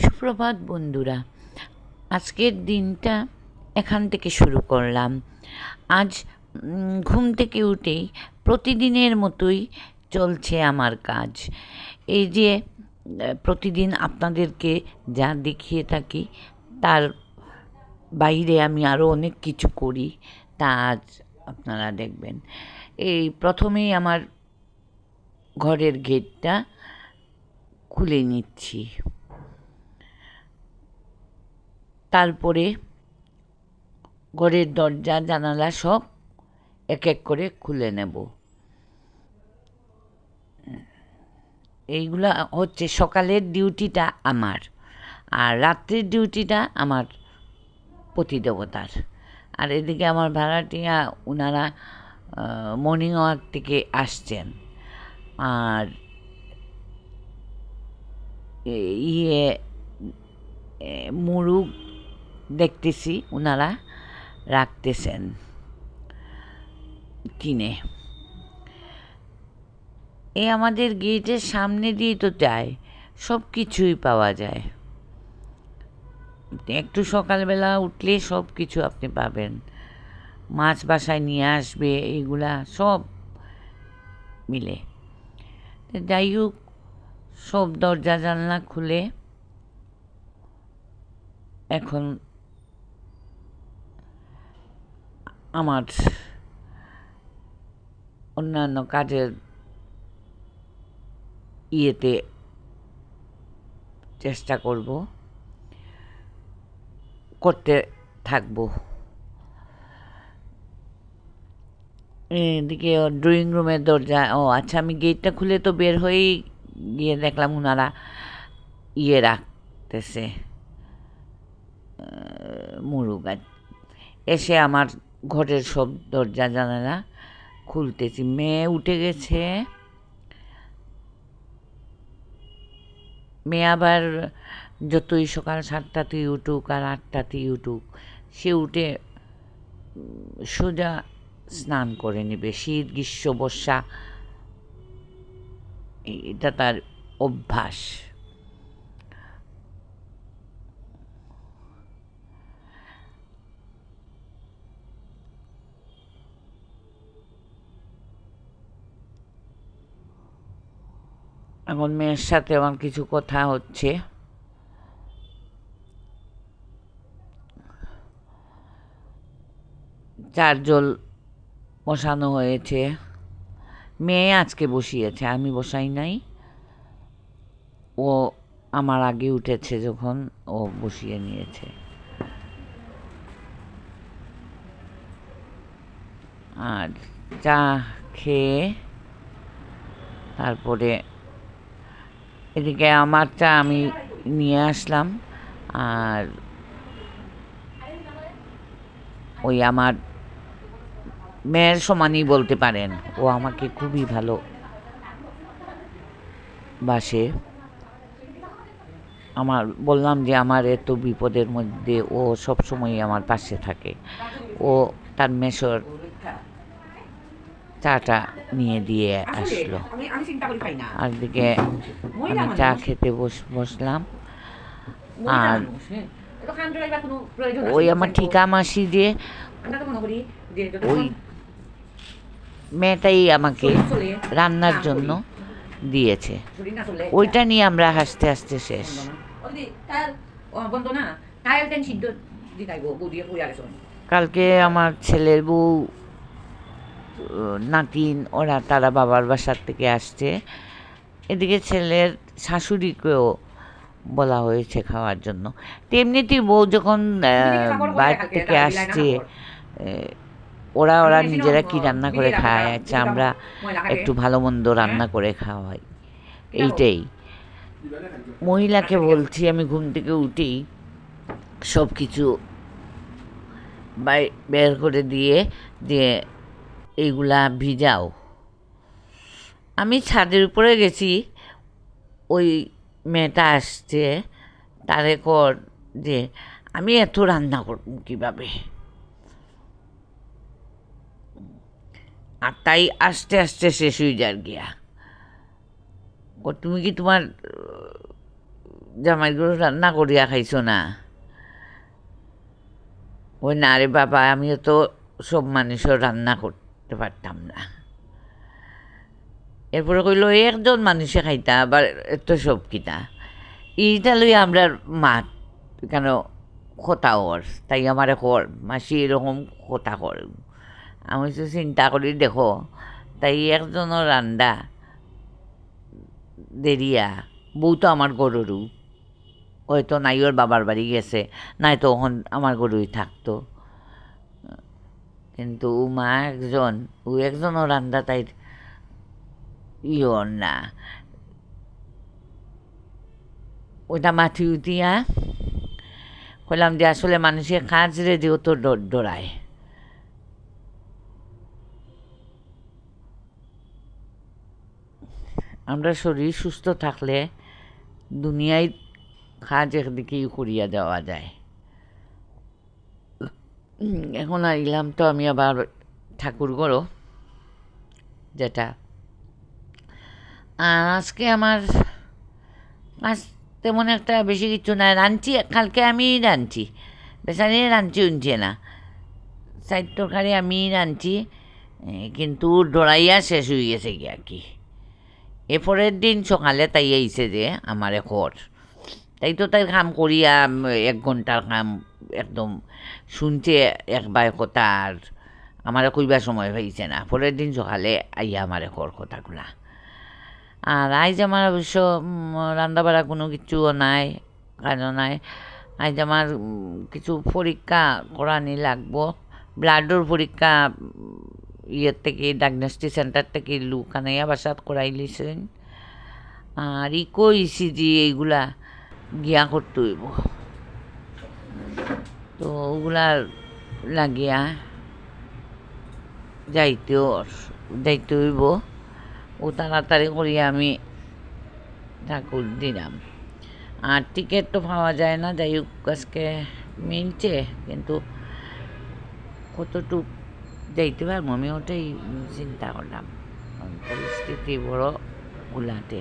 সুপ্রভাত বন্ধুরা। আজকের দিনটা এখান থেকে শুরু করলাম। আজ ঘুম থেকে উঠেই প্রতিদিনের মতোই চলছে আমার কাজ। এই যে প্রতিদিন আপনাদেরকে যা দেখিয়ে থাকি তার বাইরে আমি আরও অনেক কিছু করি, তা আজ আপনারা দেখবেন। এই প্রথমেই আমার ঘরের গেটটা খুলে নিচ্ছি, তারপরে ঘরের দরজা জানালা সব এক এক করে খুলে নেব। এইগুলা হচ্ছে সকালের ডিউটিটা আমার, আর রাত্রির ডিউটিটা আমার পতিদেবতার। আর এদিকে আমার ভাড়াটিয়া ওনারা মর্নিং ওয়াক থেকে আসছেন। আর ইয়ে মুরগ দেখতেছি ওনারা রাখতেছেন কিনে। এই আমাদের গেটের সামনে দিয়ে তো যায়, সব কিছুই পাওয়া যায়। একটু সকালবেলা উঠলে সব কিছু আপনি পাবেন। মাছ বাসায় নিয়ে আসবে, এইগুলা সব মিলে। যাই হোক, সব দরজা জানলা খুলে এখন আমার অন্যান্য কাজের ইয়েতে চেষ্টা করতে থাকবো। এদিকে ড্রয়িং রুমের দরজা, আচ্ছা, আমি গেটটা খুলে তো বের হয়েই গিয়ে দেখলাম ওনারা রাখতেছে মুরগ। এসে আমার ঘরের সব দরজা জানালা খুলতেছি। মেয়ে উঠে গেছে। মেয়ে আবার যতই সকাল 7টাতেই উঠুক আর 8টাতেই উঠুক, সে উঠে সোজা স্নান করে নেবে। শীত, গ্রীষ্ম, বর্ষা, এটা তার অভ্যাস। এখন মেয়ের সাথে আমার কিছু কথা হচ্ছে। চার জল বসানো হয়েছে। মেয়ে আজকে বসিয়েছে, আমি বসাই নাই। ও আমার আগে উঠেছে যখন, ও বসিয়ে নিয়েছে। আর চা খেয়ে তারপরে এদিকে আমার চা আমি নিয়ে আসলাম। আর ওই আমার মেয়ের সমানই বলতে পারেন, ও আমাকে খুবই ভালোবাসে। বললাম যে আমার এত বিপদের মধ্যে ও সবসময় আমার পাশে থাকে। ও তার মেসোর চাটা নিয়ে দিয়ে আসলো। আর দিকে আমি চা খেতে বসলাম। আর ওই আমার ঠিকা মাসি যে ওই মেয়েটাই আমাকে রান্নার জন্য দিয়েছে, ওইটা নিয়ে আমরা হাসতে হাসতে শেষ। কালকে আমার ছেলের বউ, নাতিন, তারা বাবার বাসার থেকে আসছে। এদিকে ছেলের শাশুড়িকেও বলা হয়েছে খাওয়ার জন্য। তেমনিতেই বউ যখন বাইরে থেকে আসছে, ওরা নিজেরা কি রান্না করে খায়, আচ্ছা আমরা একটু ভালো মন্দ রান্না করে খাওয়াই, এইটাই। মহিলাকে বলছি আমি ঘুম থেকে উঠেই সব কিছু বের করে দিয়ে যে এইগুলা ভিজাও। আমি ছাদের উপরে গেছি, ওই মেয়েটা আসছে, তারে কর যে আমি এত রান্না করব কীভাবে। আর তাই আস্তে আস্তে শেষ হয়ে যার গিয়া। তুমি কি তোমার জামাইগুলো রান্না করিয়া খাইছো না? ওই না রে বাবা, আমিও তো সব মানুষও রান্না করতে পারতাম না। এরপরে কইল একজন মানুষে খাইতা আবার এত সব কিতা। এইটা লই আমরা মাত কেন কথা ওর, তাই আমার কর মাসি এরকম কথা কর। আমি তো চিন্তা করি দেখো, তাই একজনের রান্দা দেরিয়া বউ তো আমার গরুরও হয়তো নাই, ওর বাবার বাড়ি গেছে, নাই তো ওখান আমার গরুই থাকতো। কিন্তু ও মা একজন, ও একজনও রান্দা তাই ইয়র না। ওটা মাথি উঠিয়া কইলাম যে আসলে মানুষের কাজ রেডিও তো ডরায়। আমরা শরীর সুস্থ থাকলে দুনিয়ায় কাজ একদিকেই করিয়া দেওয়া যায়। এখন আইলাম তো আমি আবার ঠাকুরঘরও, যেটা আর আজকে আমার আজ তেমন একটা বেশি কিছু নাই। রাঁধছি কালকে আমিই রাঁধছি, বেচারি রাঁধছি উনছে না, সাইড তরকারি আমিই রাঁধছি, কিন্তু ডরাইয়া শেষ হয়ে গেছে কি আর কি। এরপরের দিন সকালে তাই আইছে যে আমারে ঘর, তাই তো তাই কাম করিয়া 1 ঘন্টার কাম একদম শুনছে একবার কথা, আর আমারে কইবার সময় পাইছে না। পরের দিন সকালে আইয়া আমারে ঘর কথাগুলা। আর আইজ আমার অবশ্য রান্নাবাড়া কোনো কিছুও নাই, কাজও নাই। আইজ আমার কিছু পরীক্ষা করানি লাগবো, ব্লাডর পরীক্ষা ইয়ের থেকে ডায়াগনস্টিক সেন্টার থেকে লুকানাইয়া বাসাত করাই লিছেন। আর ইকো ইসিজি এইগুলা গিয়া করতে হইব, তো ওগুলা লাগিয়া যাইতে হইব। ও তাড়াতাড়ি করিয়া আমি ঠাকুর দিলাম। আর টিকিট তো পাওয়া যায় না, যাই হোক আজকে মিলছে, কিন্তু কতটুক যাইতে পারবো আমি ওটাই চিন্তা করলাম, পরিস্থিতি বড় গুলাতে।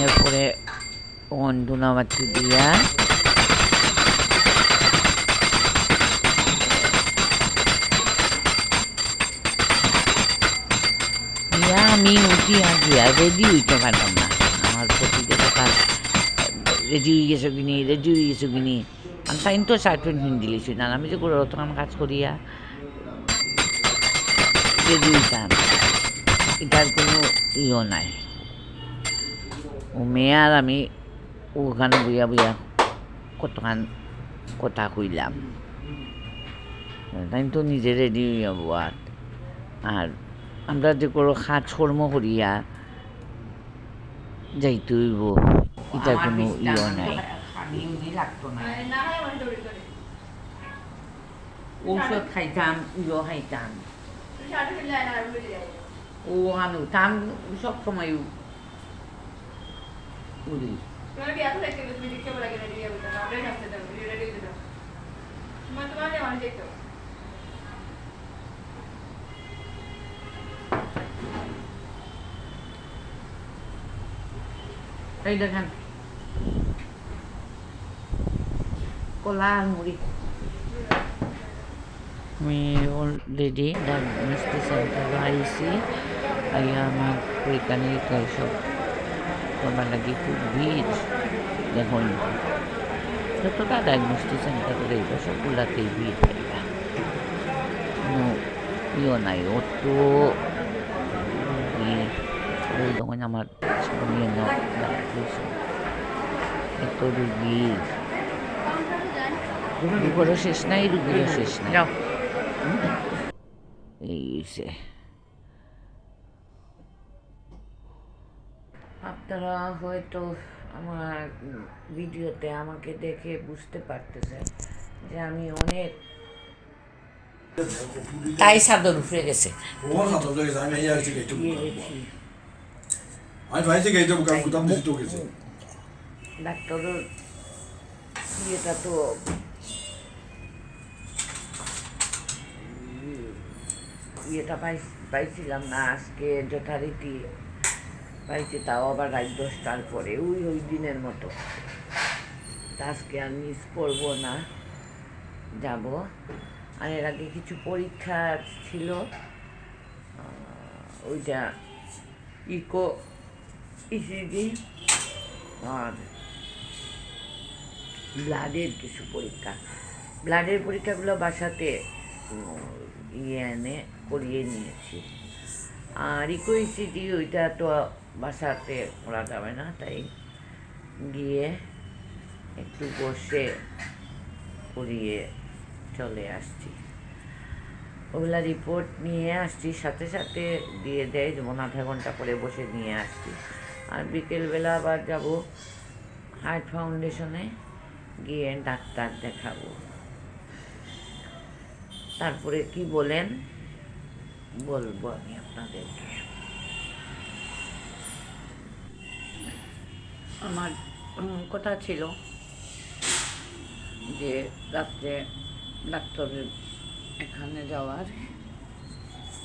এরপরে ধুনাবাতি দিয়া আমি উঠিয়া গিয়া রেডি হইতে পারলাম না। আমার প্রতিটা কাজ রেডি হয়ে গেছো কিনি, আমি তাইন তো শার্ট প্যান্ট কিনে দিলেছি না, আমি যে করে তখন কাজ করিয়া রেডি হইতাম, এটার কোনো ইও নাই। ও মেয়ে আর আমি ওখানে বইয়া কতখান কথা কইলাম, তাই তো নিজে রেডি হইয়া বোয়াত। আর আমরা যে কোনো কাজকর্ম করিয়া যাইতে হইব, এটার কোনো ইয়ে নাই। ঔষধ খাইতাম, খাইতাম, ও আনুতাম সব সময় উড়ি। এই দেখেন কলা আর মুড়ি। আমি অলরেডি ডায়াগনস্টিক সেন্টারে আইসি, আইয়া আমার ওইখানে সব করবার লাগে খুব ভিড়। দেখুন যতটা ডায়াগনস্টিক সেন্টারে রইব সবগুলাতেই ভিড় পাইবা, কোনো ইয়ে নাই অত ওই তখন আমার এত রুগীর, রুগীরও শেষ নাই, রুগীরও শেষ নাই। এই আপনারা হয়তো আমার ভিডিওতে আমাকে দেখে বুঝতে পারতেছেন যে আমি অনেক তাই চাদর উঠে গেছে। ডাক্তারের ইয়েটা তো ইয়েটা পাইছিলাম না, আজকে যথারীতি পাইছি, তাও আবার রাত 10টার পরে, ওই দিনের মতো। আজকে আর মিস করবো না, যাব। আর এর আগে কিছু পরীক্ষা ছিল, ওইটা ইকো, ইসিজি আর ব্লাডের কিছু পরীক্ষা। ব্লাডের পরীক্ষাগুলো বাসাতে এনে করিয়ে নিয়েছি। আর ইকো ইসিজি ওইটা তো বাসাতে করা যাবে না, তাই গিয়ে একটু বসে করিয়ে চলে আসছি। ওগুলা রিপোর্ট নিয়ে আসছি, সাথে সাথে দিয়ে দেয়, যেমন আধা ঘন্টা করে বসে নিয়ে আসছি। আর বিকেলবেলা আবার যাব হার্ট ফাউন্ডেশনে, গিয়ে ডাক্তার দেখাবো। তারপরে কি বলেন বলবো আমি আপনাদেরকে। আমার কথা ছিল যে রাত্রে ডাক্তারের এখানে যাওয়ার,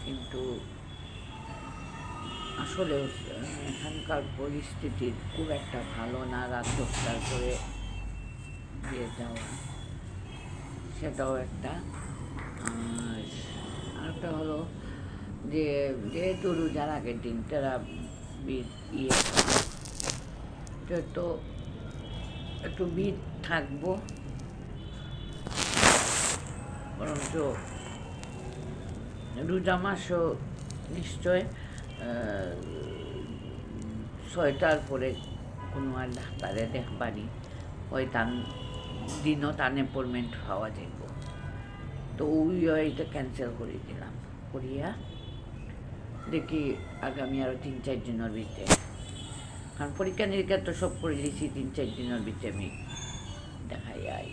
কিন্তু আসলে এখানকার পরিস্থিতি খুব একটা ভালো না, রাত 10টার করে দিয়ে যাওয়া, সেটাও একটা। আর আরেকটা হলো যে যেহেতু রোজার আগের দিন তারা ইয়ে তো একটু ভিড় থাকবো, বরঞ্চ রোজা মাসও নিশ্চয় 6টার পরে কোনো আর ডাক্তারে দেখবানি, ওই দিনও তার অ্যাপয়েন্টমেন্ট পাওয়া যাইব। তো ওইটা ক্যান্সেল করে দিলাম, করিয়া দেখি আগামী আরও 3-4 দিনের ভিতরে, কারণ পরীক্ষা নিরীক্ষা তো সব করে দিয়েছি, 3-4 দিনের ভিতরে আমি দেখাই আই।